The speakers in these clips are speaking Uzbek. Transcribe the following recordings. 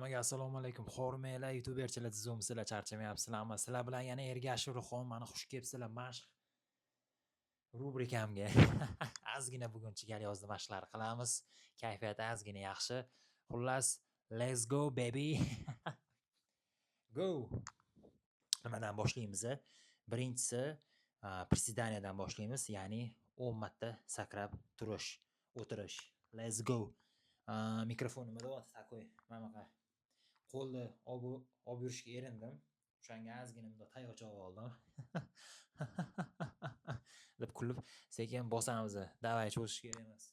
Assalomu alaykum. Xormanglar youtuberchilar sizlar charchamayapsizlarmi? Sizlar bilan yana Ergashev Ruxon mana xush kelibsizlar mashq rubrikamga. Ozgina bugun chigal yozdi mashqlar qilamiz. Kayfiyati ozgina yaxshi. Xullas, let's go baby. Go. Nimadan boshlaymiz? Birinchisi prisidaniyadan boshlaymiz, ya'ni 10 marta sakrab turish, o'tirish. Let's go. Mikrofonimni da'vat takoy. Mana qo'lni olib yurishga erindim. O'shanga ozgina bunday tayoqcha oldim. deb kulib sekin bosamiz. Davay cho'zish kerak emas.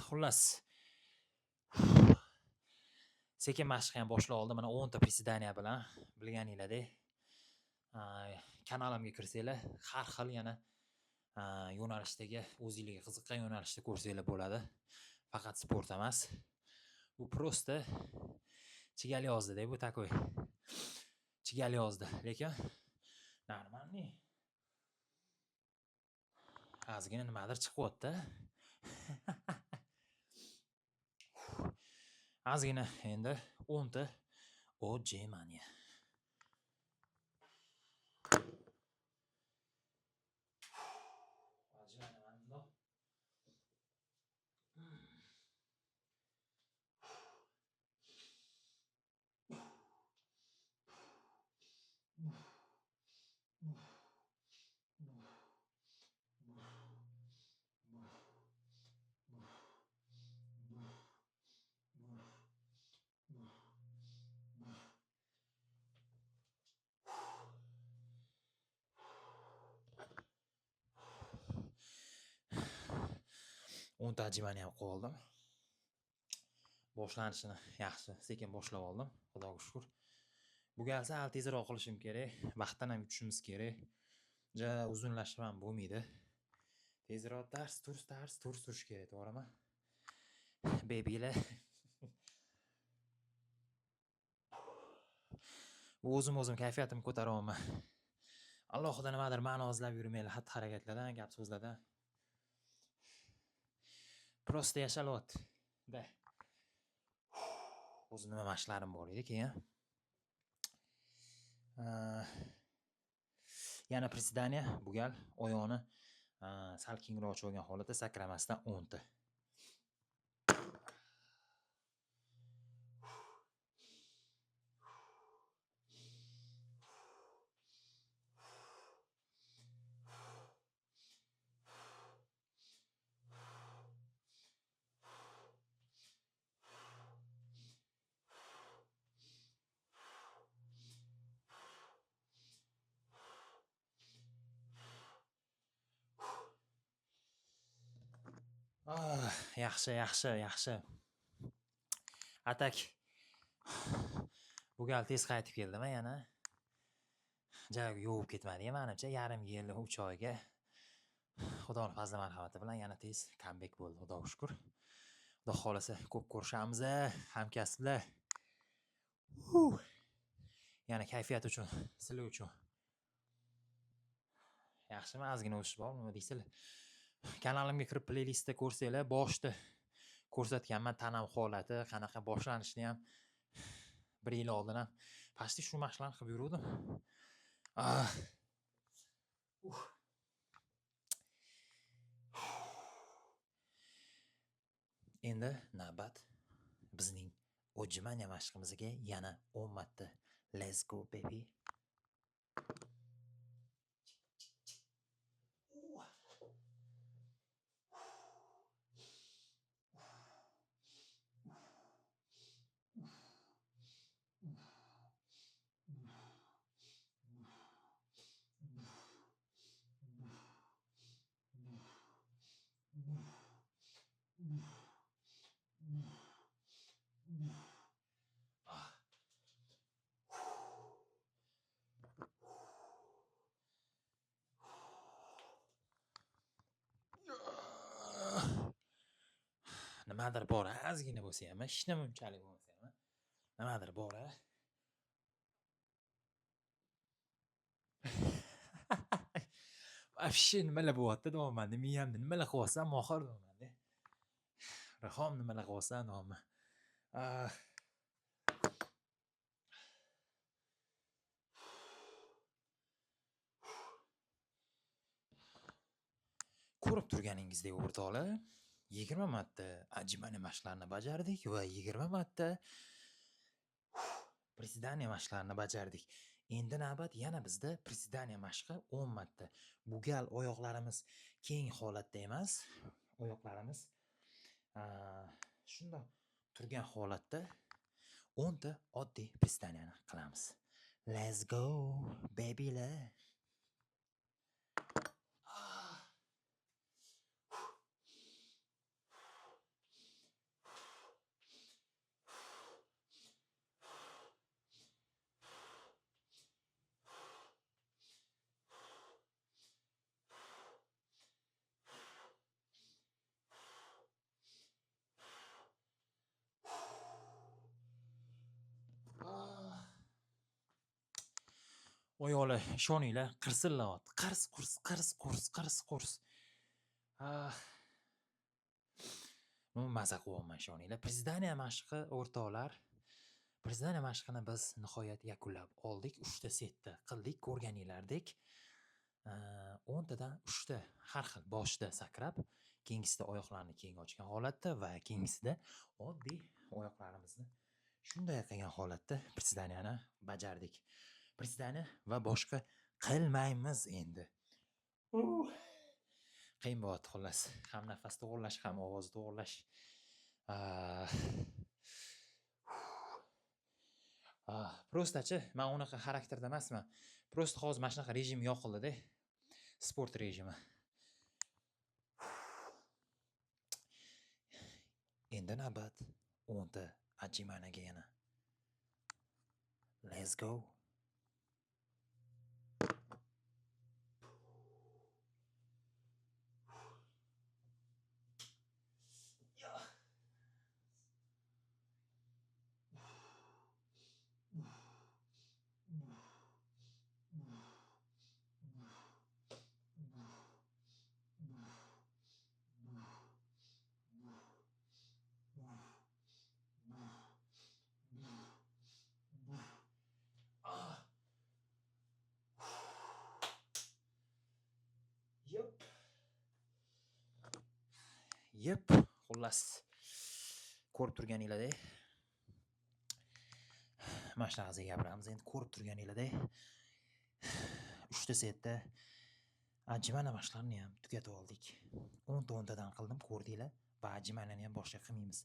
Xullas. Sekin mashq ham boshlab oldim. Mana 10 ta prisidaniya bilan bilganinglardek. Kanalimga kirsanglar, har xil yana yo'nalishdagi o'zingizga qiziqqan yo'nalishda ko'rsanglar bo'ladi. Faqat sport emas. Bu prosta chigal yozdi-da bu takoy. Chigal yozdi, lekin normalniy. Ozgina nimadir chiqyapti. Ozgina endi 10 ta o'jemaniya. O'nta ajimani ham qoldim. Boshlanishini yaxshi, sekin boshlab oldim. Xudoga shukr. Bu galsa al tezroq qilishim kerak. Vaqtdan ham yutishimiz kerak. Ja uzunlashib ham bo'lmaydi. Tezroq tars turish kerak, to'g'rimi? Babylar. Bu o'zim kayfiyatimni ko'taryapman. Allohdan nimadir ma'no izlab yurmanglar, xatti-harakatlardan, gap so'zlardan. Prosta yashalyapti. Da. O'zim nima mashqlarim bor edi keyin. Yana prisidaniya, bu gal oyoqni sal kengroq ochib olgan holatda sakramasdan 10 ta. Yaxshi. Atak. Bu gal tez qaytib keldim yana. Joyiga yovib ketmadi menimcha, yarim yil 3 oyga. Xudoning fazli marhamati bilan yana tez comeback bo'ldi, xudoga shukr. Xudo xolasa ko'p ko'rishamiz, hamkasblar. Yana kayfiyat uchun, sizlar uchun. Yaxshimi? Ozgina o'sish bor, nima deysizlar? Kanalimga kirib playlistda ko'rsanglar, boshda ko'rsatganman tanam holati, qanaqa boshlanishni ham 1 yil oldin ham pasti shu mashqlarni qilib yurdim. Endi navbat bizning o'jimaniya mashqimizga yana 10 marta. Let's go baby. nimadir bor, ozgina bo'lsa ham, hech nima unchalik bo'lmasa ham, nimadir bor. Вообще nimalar bo'lyapti deyapman. Miyamni nimalar qilyapsan, mohir deyapman. Rahom nimalar qilyapsan deyapman. Ko'rib turganingizdek o'rtoqlar, 20 marta ajimani mashqlarini bajardik va 20 marta prisidaniya mashqlarini bajardik. Endi navbat yana bizda prisidaniya mashqi 10 marta. Bu gal oyoqlarimiz keng holatda emas, oyoqlarimiz shunday turgan holatda 10 ta oddiy prisidaniyani qilamiz. Let's go, babylar. Oyoqlar ishoninglar, qirsillayapti. Qars. Maza qilyapman, ishoninglar. Prisidaniya mashqi o'rtoqlar. Prisidaniya mashqini biz nihoyat yakunlab oldik. 3 ta setda qildik, ko'rganinglardek. 10 tadan 3 ta har xil boshda sakrab, keyingisida oyoqlarni keng ochgan holatda va keyingisida oddiy oyoqlarimizni shunday qilgan holatda prisidaniyani bajardik. Prisidaniya va boshqa qilmaymiz endi. Qiyin bo'lyapti xullas. Ham nafas to'g'irlash, ham ovoz to'g'irlash. Prostachi, men unaqa xarakterda emasman. Prosta hozir mana shunaqa rejim yoqildi-da. Sport rejimi. Endi navbat 10 ta ajimanaga yana. Let's go. Yep, xullas ko'rib turganingizda mana shunaqasiga gapiramiz. Endi ko'rib turganingizda 3 ta setda ajimana mashqlarini ham tugatib oldik. 10 tadan qildim, ko'rdinglar va ajimanani ham boshqa qilmaymiz.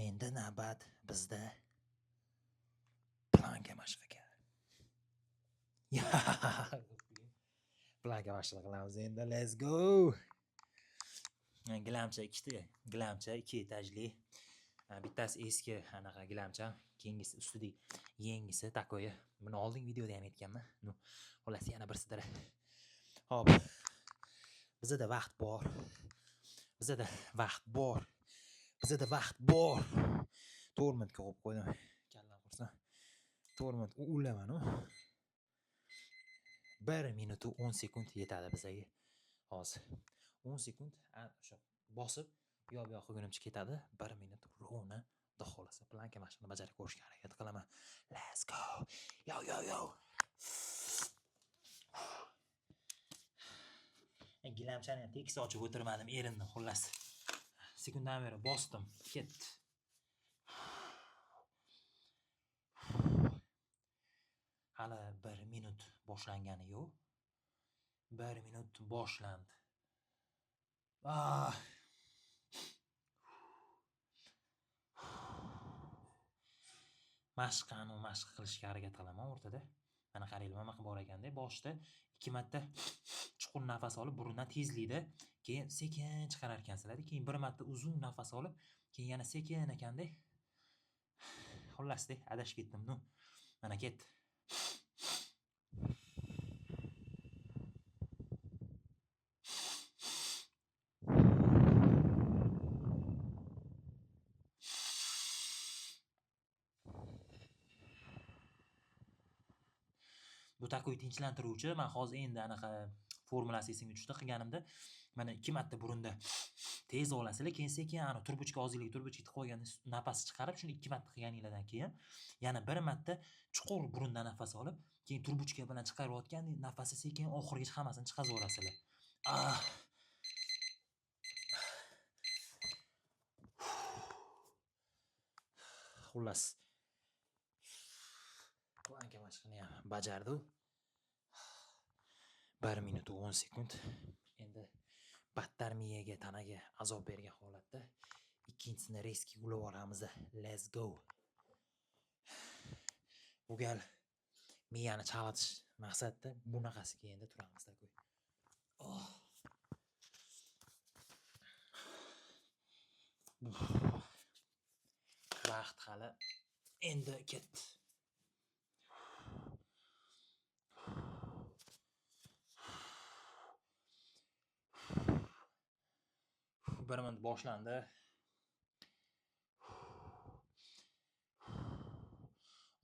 Endi navbat bizda planka mashqiga. Planka mashqi qilamiz endi. Let's go. Gilamcha 2 etajli. Bittasi eski anaqa gilamcha, keyingisi ustidagi yengisi takoyi. Buni oldingi videoda ham aytganman. Xullas yana birsidir. Xo'p. Bizda vaqt bor. To'rmintga qo'yib qo'ydim. Kallam qursin. To'rmint ulaman-ku. 1 minut 10 sekund yetadi bizga. Hozir 10 sekund o'sha bosib yo'q qilgunimcha ketadi. 1 minut rovna xudo xolasa planka mashqini bajarib ko'rishga harakat qilaman. Let's go. Yo. Gilamchani tekis ochib o'tirmadim, erindim xullas. Sekundan beri bosdim, ketdi. Hali 1 minut boshlangani yo'q. 1 minut boshlandi. Mashq qilishga harakat qilaman o'rtada. Mana qaranglar, nima qilib bor ekanda, boshda 2 marta chuqur nafas olib, burundan tezlikda, keyin sekin chiqarar ekansizlar, keyin 1 marta uzun nafas olib, keyin yana sekin ekanda. Xullasda adashib ketdim. Mana ketdi. Bu takoy tinchlantiruvchi. Men hozir endi anaqa formulasi esimga tushdi qilganimda. Mana 2 marta burunda tez olasizlar, keyin sekin ana turbuchka ozgina turbuchka itib qo'yganda nafas chiqarib, shuni 2 marta qilganinglardan keyin yana bir marta chuqur burundan nafas olib, keyin turbuchka bilan chiqarayotganda nafasi sekin oxirigacha hammasini chiqazaverasizlar. Xullas. Planka mashqini ham bajardi. 1 minut 10 sekund. Endi battar miyaga, tanaga azob bergan holatda ikkinchisini reski ulab olamiz. Let's go. Bu gal miyani chalg'itish maqsadida bunaqasiga endi turamiz takoy. Vaqt hali endi ketdi. Bir minut boshlandi.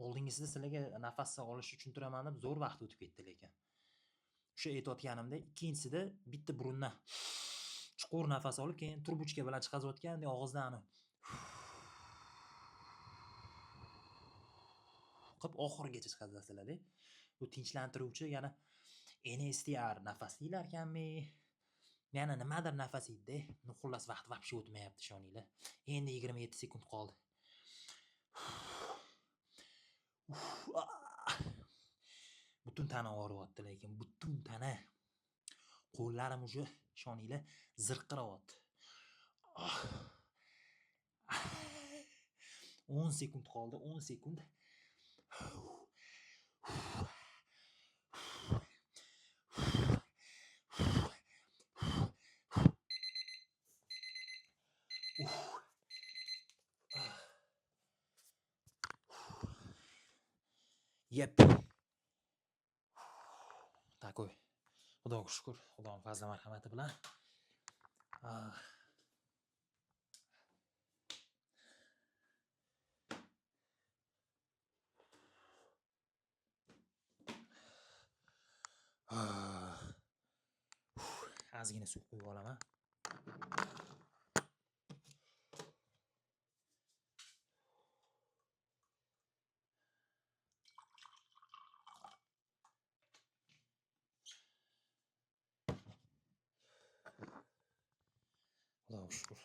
Oldingisida sizlarga nafas olish uchun turaman deb zo'r vaqt o'tib ketdi lekin. O'sha aytayotganimda ikkinchisida bitta burundan chuqur nafas olib, keyin turbuchka bilan chiqazayotganda og'izdan qilib oxirigacha chiqazasizlar-da. Bu tinchlantiruvchi, yana NSTR nafas deylar ekanmi? Yana nimadir nafas deydi. Xullas vaqt vaqti o'tmayapti, ishoninglar. Endi 27 sekund qoldi. Butun tana og'riyapti, lekin butun tana. Qo'llarim uje, ishoninglar, zirqirayapti. 10 sekund qoldi, 10 sekund. Yep. Takoy. Xudoga shukr, Xudoning fazli marhamati bilan. Ozgina suv quyib olaman. Xudoga shukr.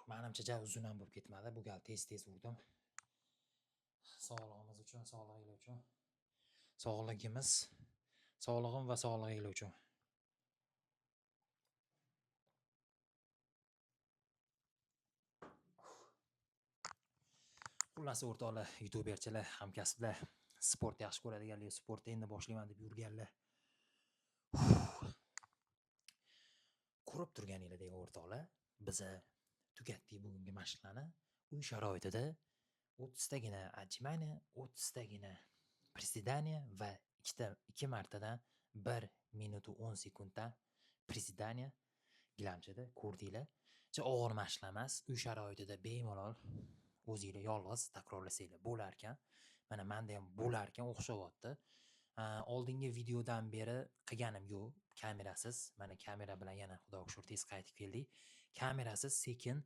Menimcha ja uzun ham bo'lib ketmadi. Bu gal tez urdim. Sog'lig'imiz uchun, sog'lig'inglar uchun. Sog'lig'imiz, sog'lig'im va sog'lig'inglar uchun. Xullas o'rtoqlar, YouTuberchilar, hamkasblar, sport yaxshi ko'radiganlar, sportni endi boshlayman deb yurganlar. Ko'rib turganingizdek o'rtoqlar, biz tugatdik bugungi mashqlarni. Uy sharoitida 30 tagina отжимание, 30 tagina приседание va 2 martadan 1 minut 10 sekundda приседание gilamchada ko'rdinglar. Og'ir mashqlar emas, uy sharoitida bemalol o'zinglar yolg'iz takrorlasanglar bo'lar ekan. Mana menda ham bo'lar ekan, o'xshayapti. Oldingi videodan beri qilganim yo'q, kamerasiz. Mana kamera bilan yana xudoga shukr tez qaytib keldik. Kamerasiz sekin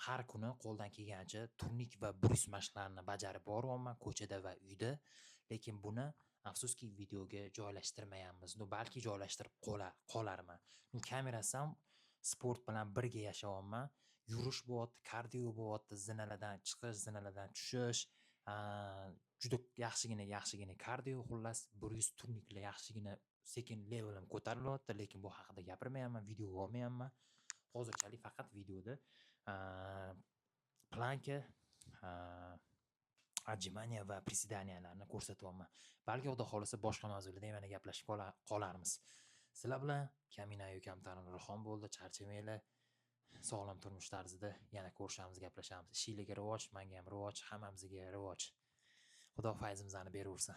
har kuni qo'ldan kelgancha turnik va brus mashqlarini bajarib boryapman ko'chada va uyda. Lekin buni afsuski videoga joylashtirmayapmiz. Balki joylashtirib qolarman. Kamerasi ham sport bilan birga yashayapman. Yurish bo'lyapti, kardio bo'lyapti, zinalardan chiqish, zinalardan tushish, juda yaxshigina kardio, xullas brus turniklar yaxshigina sekin levelim ko'tarilyapti, lekin bu haqida gapirmayapman, video olmayapman. Hozirchalik faqat videoda planka, отжимание va приседаниyalarni ko'rsatyapman. Balki xudo xolasa boshqa mavzularda yana gaplashib qolarmiz. Sizlar bilan Kaminayu Kamtarin Rayhon bo'ldi. Charchamanglar. Sog'lom turmush tarzida yana ko'rishamiz, gaplashamiz. Ishinglarga rivoj, menga ham rivoj, hammamizga rivoj. Xudo fayzimizni beraversin.